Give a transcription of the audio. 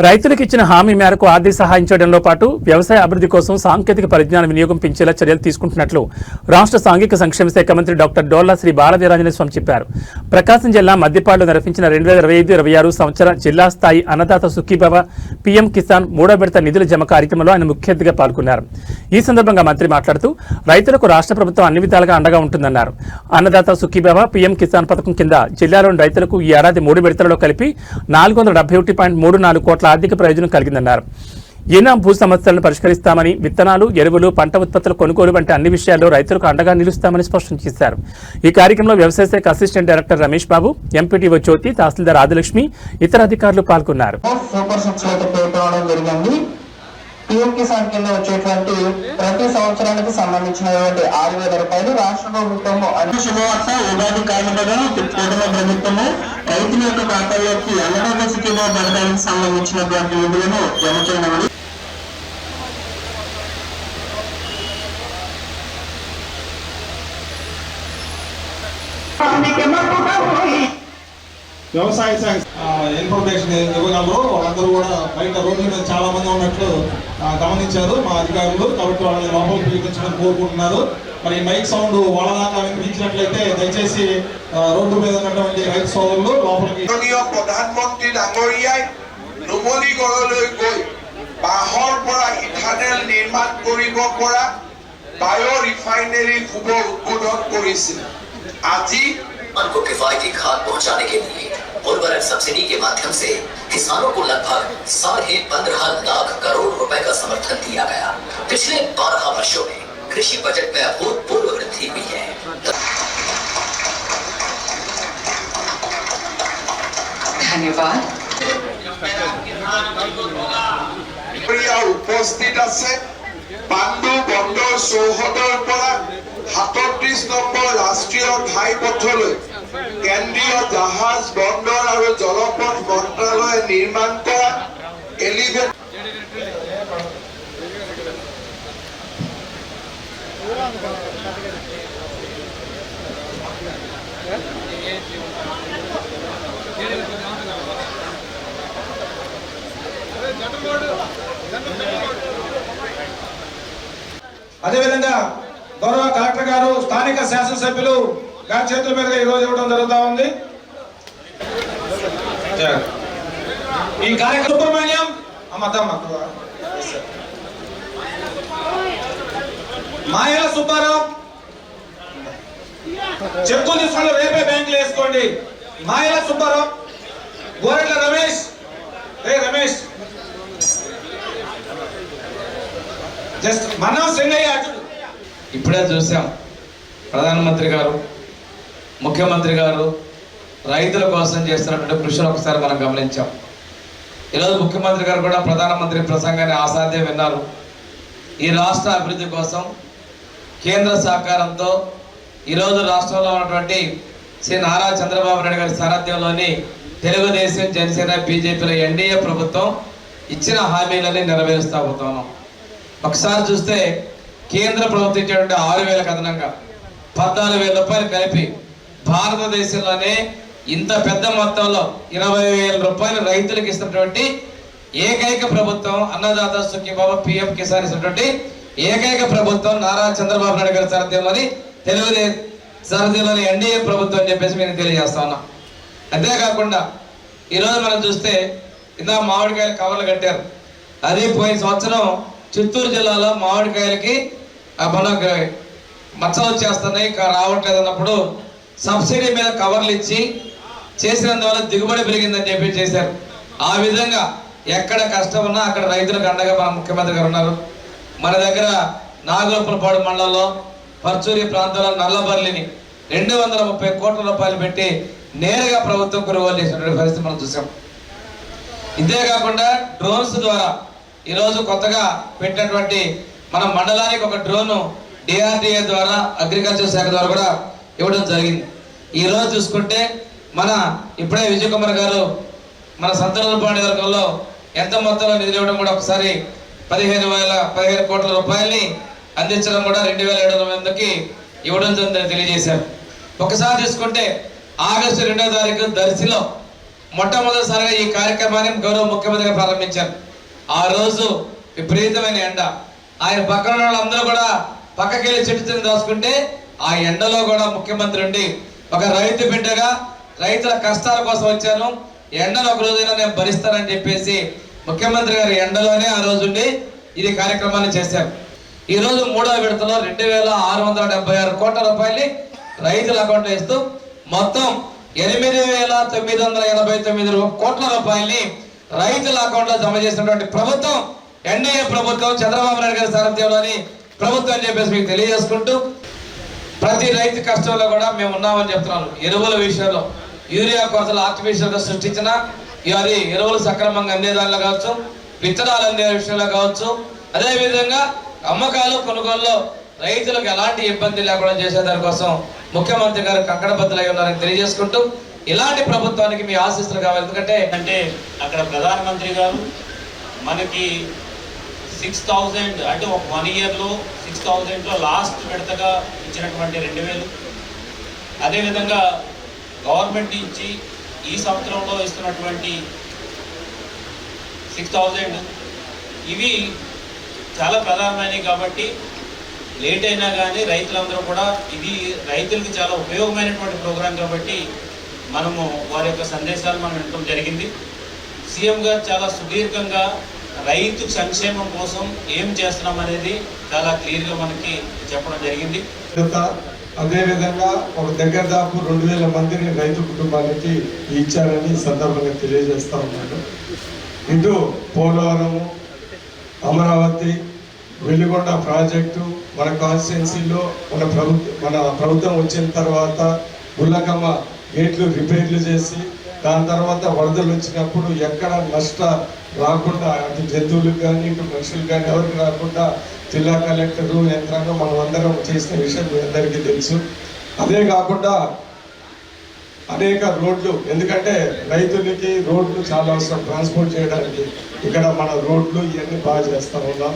రైతులకు ఇచ్చిన హామీ మేరకు ఆర్థిక సహాయం చేయడంలో పాటు వ్యవసాయ అభివృద్ధి కోసం సాంకేతిక పరిజ్ఞాన వినియోగం పెంచేలా చర్యలు తీసుకుంటున్నట్లు రాష్ట్ర సాంఘిక సంక్షేమ శాఖ మంత్రి డాక్టర్ డోల్లా శ్రీ బాలవీరాంజనేయ స్వామి చెప్పారు. ప్రకాశం జిల్లా మద్దిపాడులో నిర్వహించిన 2025-26 సంవత్సర జిల్లా స్థాయి అన్నదాత సుఖీభవ పీఎం కిసాన్ 3వ విడత నిధుల జమ కార్యక్రమంలో ఆయన ముఖ్య అతిథిగా పాల్గొన్నారు. ఈ సందర్భంగా మంత్రి మాట్లాడుతూ రైతులకు రాష్ట్ర ప్రభుత్వం అన్ని విధాలుగా అండగా ఉంటుందన్నారు. అన్నదాత సుఖీభవ పీఎం కిసాన్ పథకం కింద జిల్లాలోని రైతులకు ఈ ఏడాది 3 విడతలలో కలిపి 471.34 కోట్ల ఆర్థిక ప్రయోజనం కలిగిందన్నారు. ఏనా భూ సమస్యలను పరిష్కరిస్తామని, విత్తనాలు, ఎరువులు, పంట ఉత్పత్తుల కొనుగోలు వంటి అన్ని విషయాల్లో రైతులకు అండగా నిలుస్తామని స్పష్టం చేశారు. ఈ కార్యక్రమంలో వ్యవసాయ శాఖ assistant director Ramesh Babu, MPTO జ్యోతి, తహసీల్దార్ ఆదిలక్ష్మి, ఇతర అధికారులు పాల్గొన్నారు. పీఎం కిసాన్ కింద వచ్చేటువంటి ప్రతి సంవత్సరానికి సంబంధించినటువంటి 6,000 రూపాయలు రాష్ట్ర ప్రభుత్వము శుభవార్త. ఉగాది కానుకగా కూటమి ప్రభుత్వము రైతుల యొక్క ఖాతాలోకి అన్నదాత సుఖీభవ పథకానికి సంబంధించినటువంటి నిధులను జమ చేయడం. వ్యవసాయ శాఖ ఇన్ఫర్మేషన్ ఇవ్వగలరు. వాళ్ళందరూ కూడా బయట రోడ్ల మీద చాలా మంది ఉన్నట్లు గమనించారు మా అధికారులు. కాబట్టి వాళ్ళని లోపలికి పిలిపించమని కోరుకుంటున్నారు. మరి మైక్ సౌండ్ వాళ్ళ దాకా వినిపించినట్లయితే దయచేసి రోడ్డు మీద ఉన్నటువంటి రైతు సోదరులు లోపలికి. প্ৰধানমন্ত্ৰী ডাঙৰীয়াই নুমলীগড়লৈ গৈ বাঁহৰ পৰা ইথানেল নিৰ্মাণ কৰিব পৰা বায়' ৰিফাইনেৰী শুভ উদ্বোধন কৰিছিল। আজি को किफायती खाद पहुंचाने के लिए उर्वरक सब्सिडी के माध्यम से किसानों को लगभग 15.5 लाख करोड़ रुपए का समर्थन दिया गया। पिछले 12 वर्षों में कृषि बजट में अभूतपूर्व वृद्धि हुई है। धन्यवाद। उपस्थित আছে পাণ্ডু বন্দৰ চৌহদৰ পৰা 37 নম্বৰ ৰাষ্ট্ৰীয় ঘাইপথলৈ কেন্দ্ৰীয় জাহাজ বন্দৰ আৰু জলপথ মন্ত্ৰালয়ে নিৰ্মাণ কৰা এলিভেট అదేవిధంగా గౌరవ కలెక్టర్ గారు, స్థానిక శాసనసభ్యులు గారి చేతుల మీదుగా ఈరోజు ఇవ్వడం జరుగుతూ ఉంది. ఈ కార్యక్రమం సుబ్రహ్మణ్యం మాయల సుబ్బారావు చెప్పులు తీసుకొని రేపే బ్యాంకులో వేసుకోండి. మాయల సుబ్బారావు, గోరెట్ల రమేష్, రమేష్ జస్ట్ మనం సింగయ్య. ఇప్పుడే చూసాం ప్రధానమంత్రి గారు, ముఖ్యమంత్రి గారు రైతుల కోసం చేస్తున్నటువంటి కృషిని ఒకసారి మనం గమనించాం. ఈరోజు ముఖ్యమంత్రి గారు కూడా ప్రధానమంత్రి ప్రసంగాన్ని ఆసాధ్యం విన్నారు. ఈ రాష్ట్ర అభివృద్ధి కోసం కేంద్ర సహకారంతో ఈరోజు రాష్ట్రంలో ఉన్నటువంటి శ్రీ నారా చంద్రబాబు నాయుడు గారి సారథ్యంలోని తెలుగుదేశం, జనసేన, బీజేపీల ఎన్డీఏ ప్రభుత్వం ఇచ్చిన హామీలని నెరవేరుస్తూ పోతున్నాం. ఒకసారి చూస్తే కేంద్ర ప్రభుత్వం ఇచ్చేటువంటి 6,000 అదనంగా 14,000 రూపాయలు కలిపి భారతదేశంలోనే ఇంత పెద్ద మొత్తంలో 20,000 రూపాయలు రైతులకు ఇస్తున్నటువంటి ఏకైక ప్రభుత్వం అన్నదాత సుఖీభవ పీఎం కిసాన్ ఇస్తున్నటువంటి ఏకైక ప్రభుత్వం నారా చంద్రబాబు నాయుడు గారి సారథ్యంలోని తెలుగుదేశం సారథ్యంలోని ఎన్డీఏ ప్రభుత్వం అని చెప్పేసి మేము తెలియజేస్తా ఉన్నాం. అంతేకాకుండా ఈరోజు మనం చూస్తే ఇందా మామిడికాయలు కవర్లు కట్టారు. అది పోయిన సంవత్సరం చిత్తూరు జిల్లాలో మామిడికాయలకి మనకు మచ్చలు వచ్చేస్తున్నాయి, రావట్లేదు అన్నప్పుడు సబ్సిడీ మీద కవర్లు ఇచ్చి చేసినందువల్ల దిగుబడి పెరిగిందని చెప్పి చేశారు. ఆ విధంగా ఎక్కడ కష్టం ఉన్నా అక్కడ రైతులకు అండగా మన ముఖ్యమంత్రి గారు ఉన్నారు. మన దగ్గర నాగులపురపాడు మండలంలో పర్చూరి ప్రాంతంలో నల్లబర్లిని 230 కోట్ల రూపాయలు పెట్టి నేరుగా ప్రభుత్వం కొనుగోలు చేసినటువంటి పరిస్థితి మనం చూసాం. ఇంతేకాకుండా డ్రోన్స్ ద్వారా ఈరోజు కొత్తగా పెట్టినటువంటి మన మండలానికి ఒక డ్రోను డిఆర్డిఏ ద్వారా అగ్రికల్చర్ శాఖ ద్వారా కూడా ఇవ్వడం జరిగింది. ఈరోజు చూసుకుంటే మన ఇప్పుడే విజయ్ కుమార్ గారు మన సంతనూరుపాడు వర్గంలో ఎంత మొత్తంలో నిధులు ఇవ్వడం కూడా ఒకసారి 15 కోట్ల రూపాయలని అందించడం కూడా 2,700 మందికి ఇవ్వడం తెలియజేశారు. ఒకసారి చూసుకుంటే ఆగస్టు 2వ తారీఖు దర్శిలో మొట్టమొదటిసారిగా ఈ కార్యక్రమాన్ని గౌరవ ముఖ్యమంత్రిగా ప్రారంభించారు. ఆ రోజు విపరీతమైన ఎండ, ఆయన పక్కన ఉన్న వాళ్ళందరూ కూడా పక్కకెళ్ళి చెట్టు దాచుకుంటే ఆ ఎండలో కూడా ముఖ్యమంత్రి ఉండి ఒక రైతు బిడ్డగా రైతుల కష్టాల కోసం వచ్చాను, ఎండను ఒక రోజైనా నేను భరిస్తానని చెప్పేసి ముఖ్యమంత్రి గారు ఎండలోనే ఆ రోజు ఉండి ఇది కార్యక్రమాన్ని చేశారు. ఈ రోజు 3వ విడతలో 2,676 కోట్ల రూపాయలు రైతుల అకౌంట్లో ఇస్తూ మొత్తం 8,989 కోట్ల రూపాయలని రైతుల అకౌంట్లో జమ చేసినటువంటి ప్రభుత్వం ఎన్డీఏ ప్రభుత్వం, చంద్రబాబు నాయుడు గారి సారథ్యంలోని ప్రభుత్వం అని చెప్పేసి మీకు తెలియజేసుకుంటూ, ప్రతి రైతు కష్టంలో కూడా మేము ఉన్నామని చెప్తున్నాను. ఎరువుల విషయంలో యూరియా కొరతలు ఆర్టిఫిషియల్గా సృష్టించిన అది ఎరువులు సక్రమంగా అందేదానిలో కావచ్చు, విత్తనాలు అందే విషయంలో కావచ్చు, అదేవిధంగా అమ్మకాలు కొనుగోలులో రైతులకు ఎలాంటి ఇబ్బంది లేకుండా చేసే దానికోసం ముఖ్యమంత్రి గారు కంకణబద్ధులై ఉన్నారని తెలియజేసుకుంటూ, ఇలాంటి ప్రభుత్వానికి మీ ఆశీస్సులు కావాలి. ఎందుకంటే అక్కడ ప్రధానమంత్రి గారు మనకి 6,000 అంటే ఒక 1 ఇయర్లో 6,000లో లాస్ట్ విడతగా ఇచ్చినటువంటి 2,000, అదేవిధంగా గవర్నమెంట్ నుంచి ఈ సంవత్సరంలో ఇస్తున్నటువంటి 6,000 ఇవి చాలా ప్రధానమైనవి. కాబట్టి లేట్ అయినా కానీ రైతులందరూ కూడా ఇది రైతులకి చాలా ఉపయోగమైనటువంటి ప్రోగ్రాం కాబట్టి మనము వారి యొక్క సందేశాలు మనం వినడం జరిగింది. సీఎం గారు చాలా సుదీర్ఘంగా రైతు సంక్షేమం కోసం ఏం చేస్తున్నాం అనేది చాలా క్లియర్గా మనకి చెప్పడం జరిగింది. అదేవిధంగా ఒక దగ్గర దాపు 2,000 మందిని రైతు కుటుంబానికి ఇచ్చారని సందర్భంగా తెలియజేస్తా ఉన్నాను. ఇటు పోలవరము, అమరావతి, వెలిగొండ ప్రాజెక్టు మన కాన్స్టిట్యున్సీలో మన ప్రభుత్వం వచ్చిన తర్వాత గుల్లకమ్మ గేట్లు రిపేర్లు చేసి దాని తర్వాత వరదలు వచ్చినప్పుడు ఎక్కడ నష్ట రాకుండా అటు జంతువులకు కానీ ఇటు మనుషులకు కానీ ఎవరికి రాకుండా జిల్లా కలెక్టరు యంత్రాంగం మనం అందరం చేసిన విషయం మీ అందరికీ తెలుసు. అదే కాకుండా అనేక రోడ్లు, ఎందుకంటే రైతులకి రోడ్లు చాలా అవసరం ట్రాన్స్పోర్ట్ చేయడానికి. ఇక్కడ మన రోడ్లు ఇవన్నీ బాగా చేస్తూ ఉన్నాం.